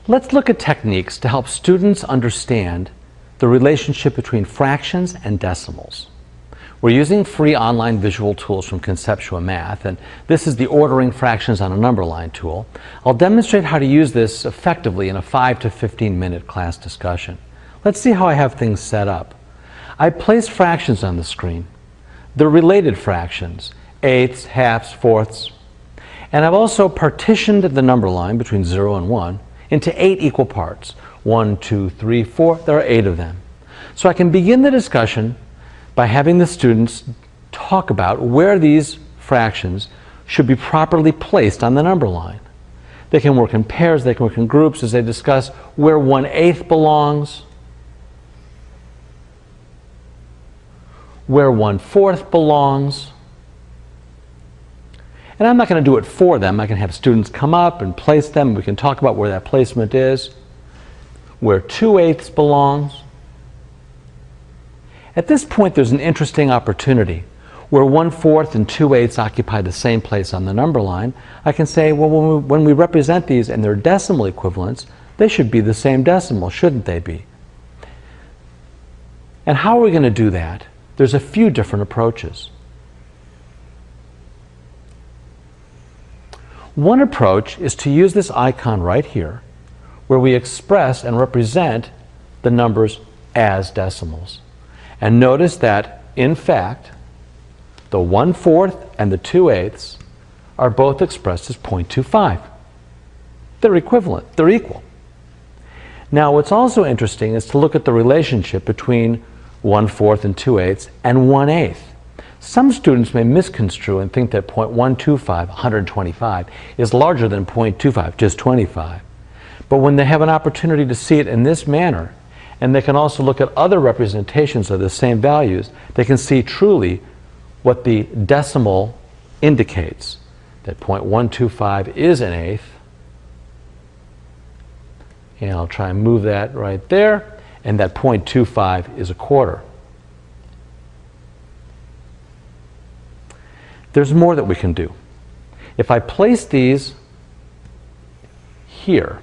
Let's look at techniques to help students understand the relationship between fractions and decimals. We're using free online visual tools from Conceptuamath, and this is the ordering fractions on a number line tool. I'll demonstrate how to use this effectively in a 5 to 15-minute class discussion. Let's see how I have things set up. I place fractions on the screen. They're related fractions, eighths, halves, fourths. And I've also partitioned the number line between 0 and 1 into 8 equal parts. 1, 2, 3, 4. There are 8 of them. So I can begin the discussion by having the students talk about where these fractions should be properly placed on the number line. They can work in pairs, they can work in groups as they discuss where 1/8 belongs, where 1/4 belongs. And I'm not going to do it for them. I can have students come up and place them. We can talk about where that placement is, where 2/8 belongs. At this point, there's an interesting opportunity where 1/4 and 2/8 occupy the same place on the number line. I can say, well, when we represent these in their decimal equivalents, they should be the same decimal, shouldn't they be? And how are we going to do that? There's a few different approaches. One approach is to use this icon right here, where we express and represent the numbers as decimals. And notice that, in fact, the 1/4 and the 2/8 are both expressed as 0.25. They're equivalent, they're equal. Now, what's also interesting is to look at the relationship between 1/4 and 2/8 and 1/8. Some students may misconstrue and think that 0.125, 125, is larger than 0.25, just 25. But when they have an opportunity to see it in this manner, and they can also look at other representations of the same values, they can see truly what the decimal indicates, that 0.125 is an eighth. And I'll try and move that right there, and that 0.25 is a quarter. There's more that we can do. If I place these here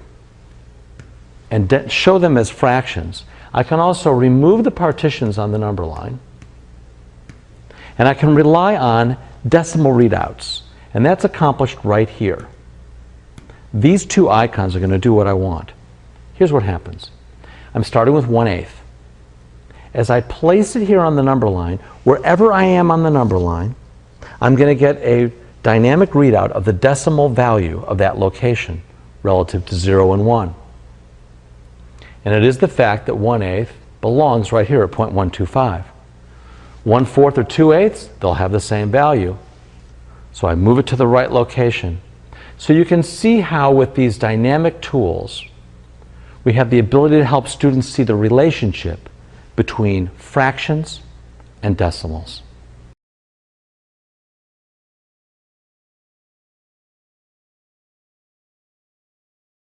and show them as fractions, I can also remove the partitions on the number line, and I can rely on decimal readouts, and that's accomplished right here. These two icons are going to do what I want. Here's what happens. I'm starting with 1/8. As I place it here on the number line, wherever I am on the number line, I'm going to get a dynamic readout of the decimal value of that location relative to 0 and 1. And it is the fact that 1/8 belongs right here at 0.125. 1/4 or 2/8, they'll have the same value. So I move it to the right location. So you can see how with these dynamic tools, we have the ability to help students see the relationship between fractions and decimals.